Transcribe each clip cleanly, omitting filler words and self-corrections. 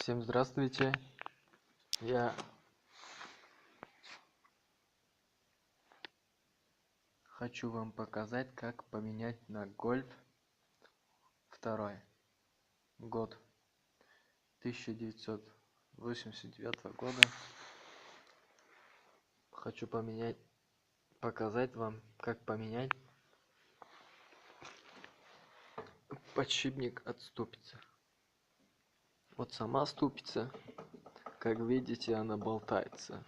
Всем здравствуйте. Я хочу вам показать, как поменять на Golf 2. Год 1989 года. Хочу показать вам, как поменять подшипник от ступицы. Вот сама ступица, как видите, она болтается.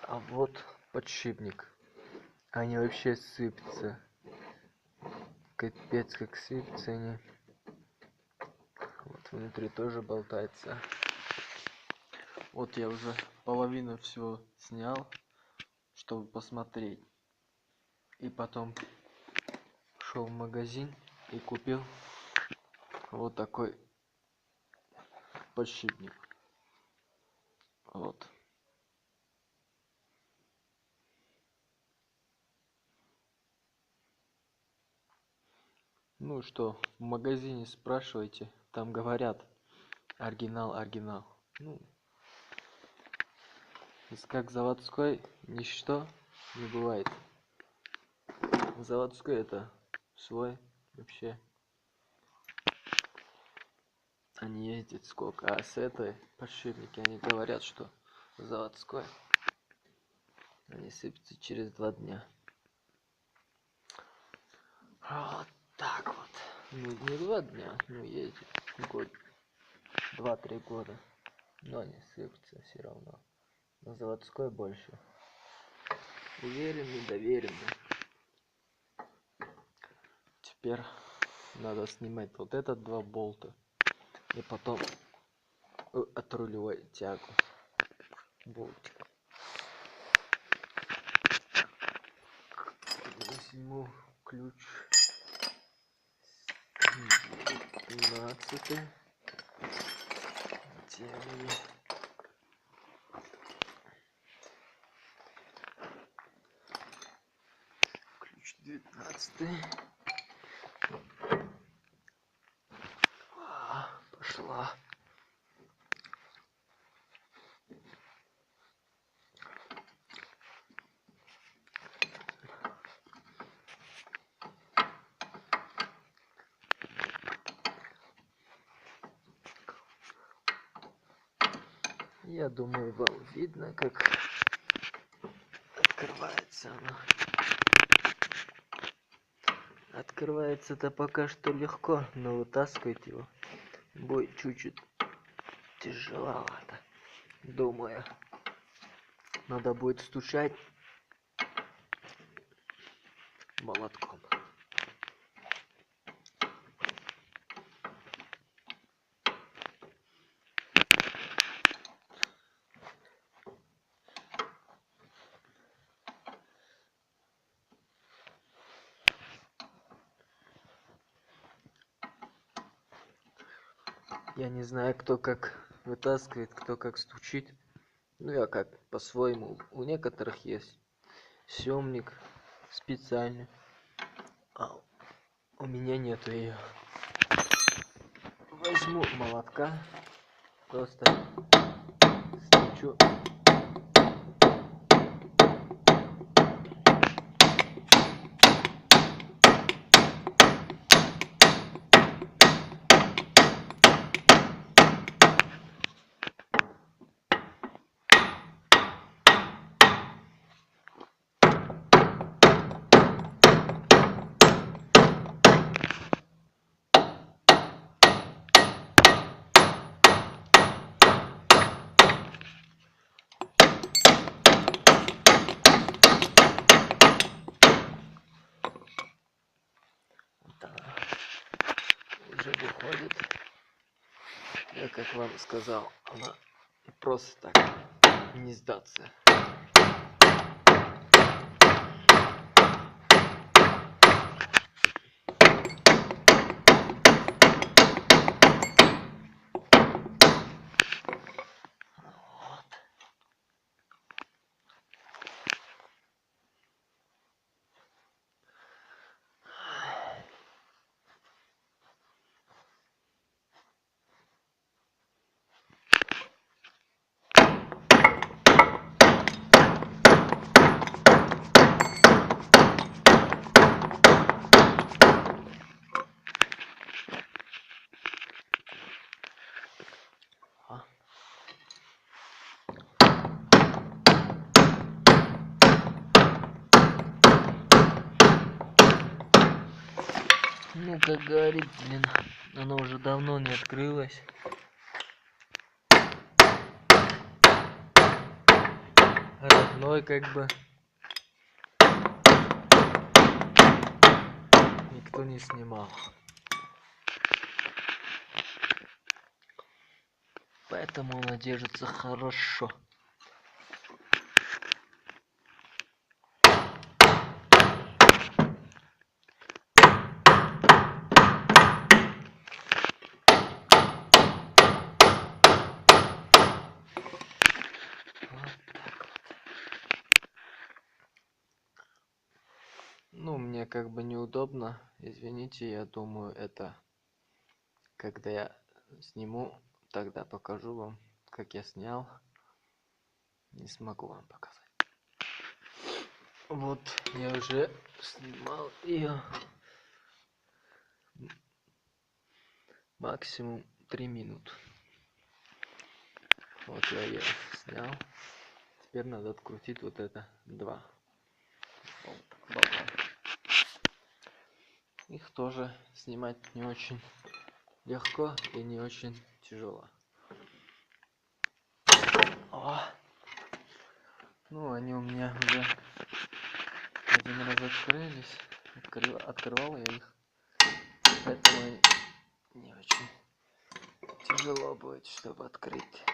А вот подшипник. Они вообще сыпятся. Капец, как сыпятся они. Вот внутри тоже болтается. Вот я уже половину всего снял, чтобы посмотреть. И потом шел в магазин и купил вот такой подшипник. Вот. Ну что, в магазине спрашивайте, там говорят оригинал. Ну, как заводской, ничто не бывает. Заводской это свой вообще. Они ездят сколько, а с этой подшипники они говорят, что заводской. Они сыпятся через 2 дня. Вот так вот. Ну не 2 дня, ну ездит год, 2-3 года. Но они сыпятся все равно. На заводской больше. Уверенный, доверенный. Теперь надо снимать вот этот 2 болта. И потом от рулевой тягу. Болтик. Возьму ключ 12. Тягу. Ключ 19. Пошла. Я думаю, вам видно, как открывается она. Открывается-то пока что легко, но вытаскивать его будет чуть-чуть тяжеловато. Думаю, надо будет стучать молотком. Я не знаю, кто как вытаскивает, кто как стучит. Ну, я как по-своему. У некоторых есть съемник специальный. А у меня нету ее. Возьму молотка. Просто стучу. Уже выходит. Я как вам сказал, она просто так не сдаться. Ну, как говорит, блин, оно уже давно не открылось. Родной как бы. Никто не снимал. Поэтому она держится хорошо. Ну, мне как бы неудобно. Извините, я думаю, это когда я сниму, тогда покажу вам, как я снял. Не смогу вам показать. Вот, я уже снимал ее максимум 3 минуты. Вот я ее снял. Теперь надо открутить вот это 2 болта. Их тоже снимать не очень легко и не очень тяжело. О! Ну, они у меня уже один раз открылись. Открывал я их. Поэтому не очень тяжело будет, чтобы открыть.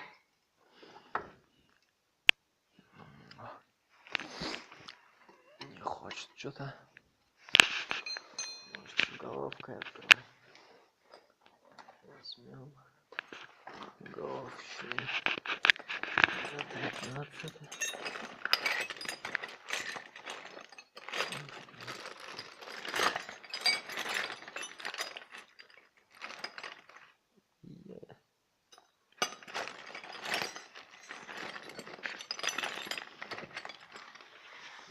Не хочет что-то. Может, головкой открывать. Возьмем головочный. За 13.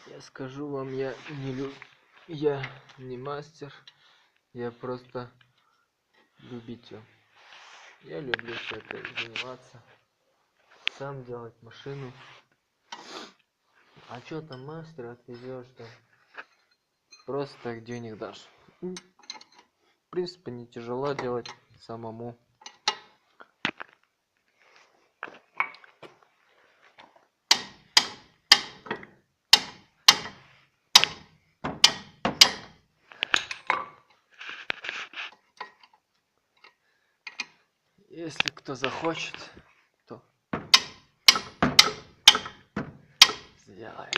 Я скажу вам, я не мастер, я просто любитель. Я люблю все это заниматься, сам делать машину. А что там мастер отвезешь, там просто так денег дашь. В принципе, не тяжело делать самому. Если кто захочет, то сделает.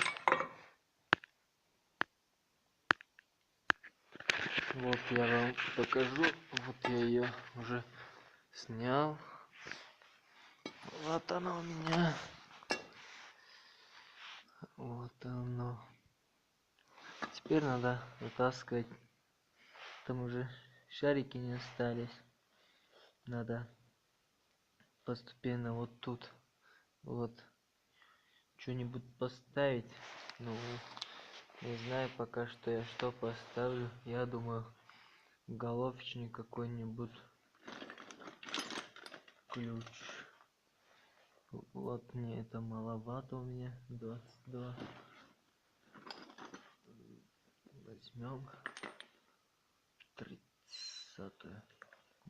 Вот я вам покажу. Вот я ее уже снял. Вот она у меня. Вот оно. Теперь надо вытаскивать. Там уже шарики не остались. Надо постепенно вот тут вот что-нибудь поставить. Ну, не знаю пока что я что поставлю. Я думаю, головочный какой-нибудь ключ. Вот мне это маловато у меня. 22. Возьмем 30.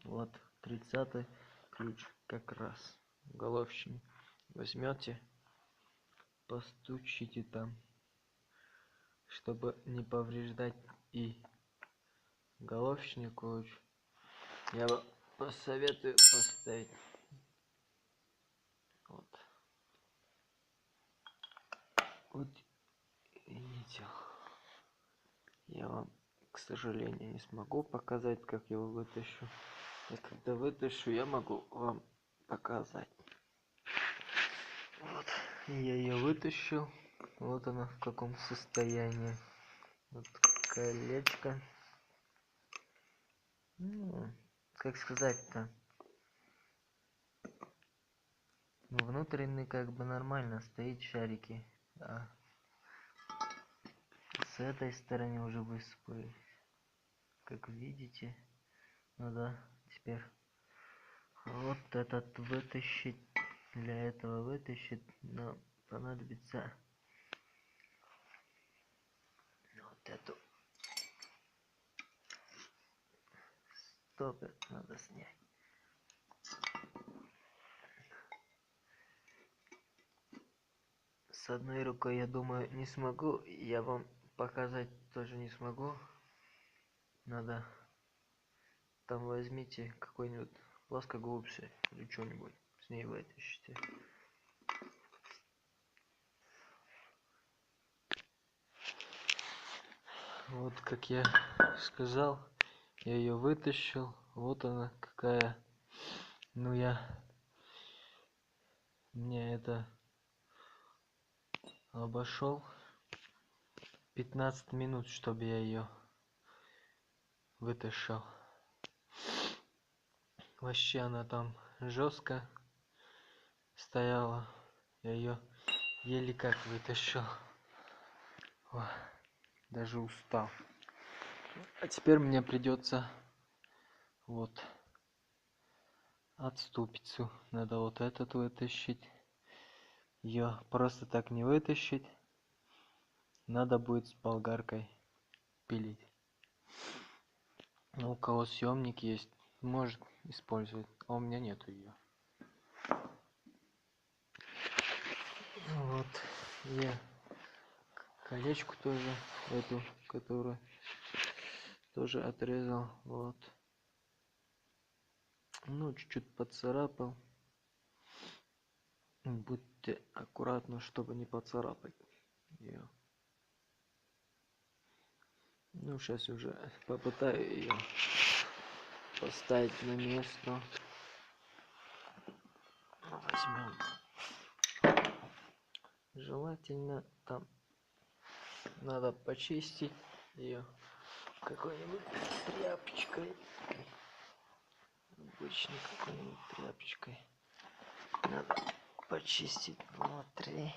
Вот 30 ключ как раз. Головочный. Возьмете, постучите там, чтобы не повреждать и головочный ключ. Я вам посоветую поставить вот. Вот видите. Я вам, к сожалению, не смогу показать, как я его вытащу. И когда вытащу, я могу вам показать. Вот, я ее вытащил. Вот она в каком состоянии. Вот колечко. Ну, как сказать-то? Ну, внутренний как бы нормально стоит шарики. А с этой стороны уже высыпали. Как видите, надо теперь вот этот вытащить. Для этого вытащить нам понадобится вот эту стопор надо снять. С одной рукой, я думаю, не смогу. Я вам показать тоже не смогу. Надо там возьмите какой-нибудь плоскогубцы или что-нибудь с ней вытащите. Вот как я сказал, я ее вытащил. Вот она какая. Ну мне это обошел 15 минут, чтобы я ее вытащил. Вообще она там жестко стояла. Я ее еле как вытащил. Ой, даже устал. А теперь мне придется вот отступицу. Надо вот этот вытащить. Ее просто так не вытащить. Надо будет с болгаркой пилить. Ну, у кого съемник есть, может использовать. А у меня нету ее. Вот я колечку тоже эту, которую тоже отрезал. Вот. Ну, чуть-чуть поцарапал. Будьте аккуратны, чтобы не поцарапать ее. Ну, сейчас уже попытаю ее поставить на место. Возьмем. Желательно там надо почистить ее какой-нибудь тряпочкой. Обычной какой-нибудь тряпочкой. Надо почистить внутри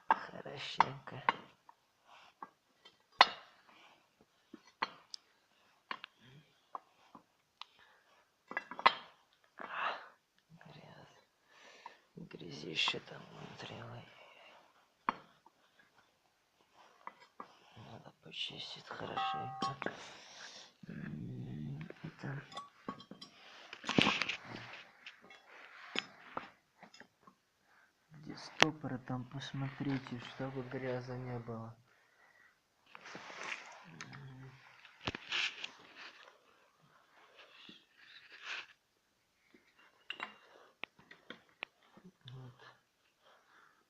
хорошенько. Грязище там внутри. Надо почистить хорошенько. Это... Где стопоры, там посмотрите, чтобы гряза не было.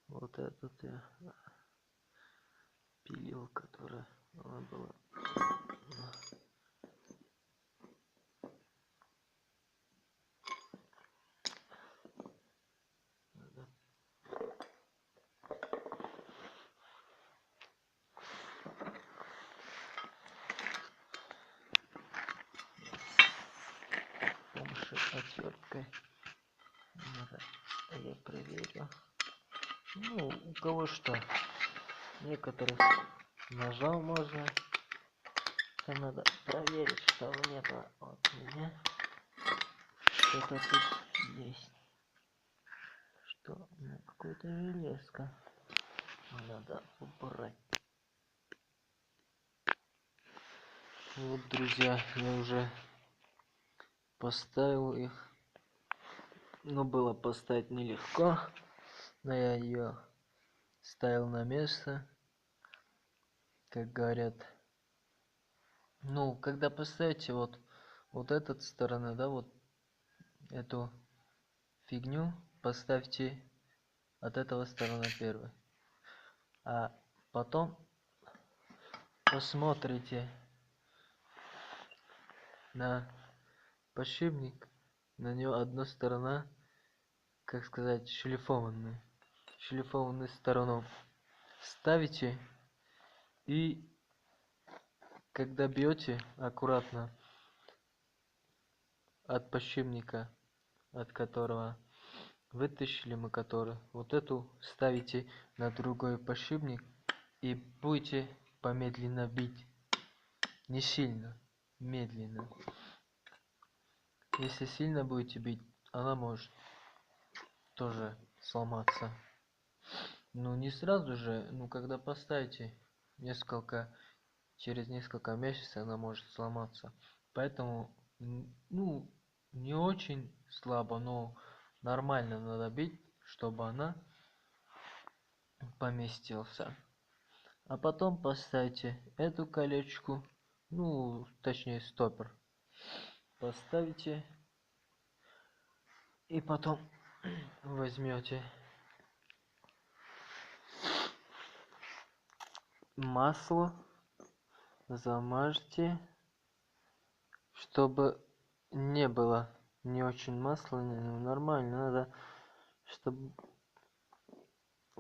Вот этот я пилил, которая она была. С помощью отверткой я проверю. Ну, у кого что. Некоторых ножом можно. Там надо проверить, чтобы не было от меня. Что-то тут есть. Что? Ну, какая-то железка. Надо убрать. Вот, друзья, я уже поставил их. Но было поставить нелегко. Но я ее ставил на место. Как говорят. Ну, когда поставите вот эта сторона, да, вот эту фигню, поставьте от этого сторона первой. А потом посмотрите на подшипник. На нее одна сторона, как сказать, шлифованная. Шлифованную сторону ставите. И когда бьете, аккуратно от подшипника, от которого вытащили мы который, вот эту ставите на другой подшипник и будете помедленно бить. Не сильно, медленно. Если сильно будете бить, она может тоже сломаться. Ну не сразу же, ну когда поставите через несколько месяцев она может сломаться. Поэтому Ну, не очень слабо, но нормально надо бить, чтобы она поместился. А потом поставьте эту колечку, ну, точнее стопор. Поставите и потом возьмете масло, замажьте, чтобы не было не очень масляное, нормально, надо, чтобы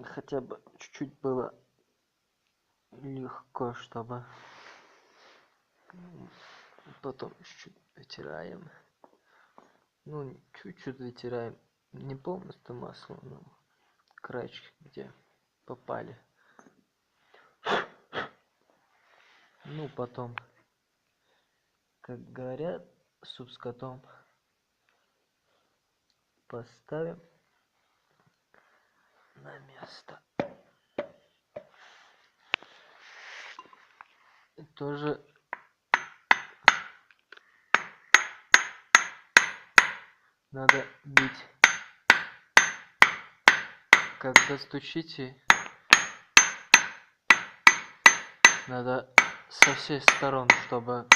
хотя бы чуть-чуть было легко, чтобы потом чуть-чуть вытираем. Ну, чуть-чуть вытираем, не полностью масло, но краечки, где попали. Ну, потом, как говорят, суп с котом поставим на место. И тоже надо бить. Когда стучите, надо со всех сторон, чтобы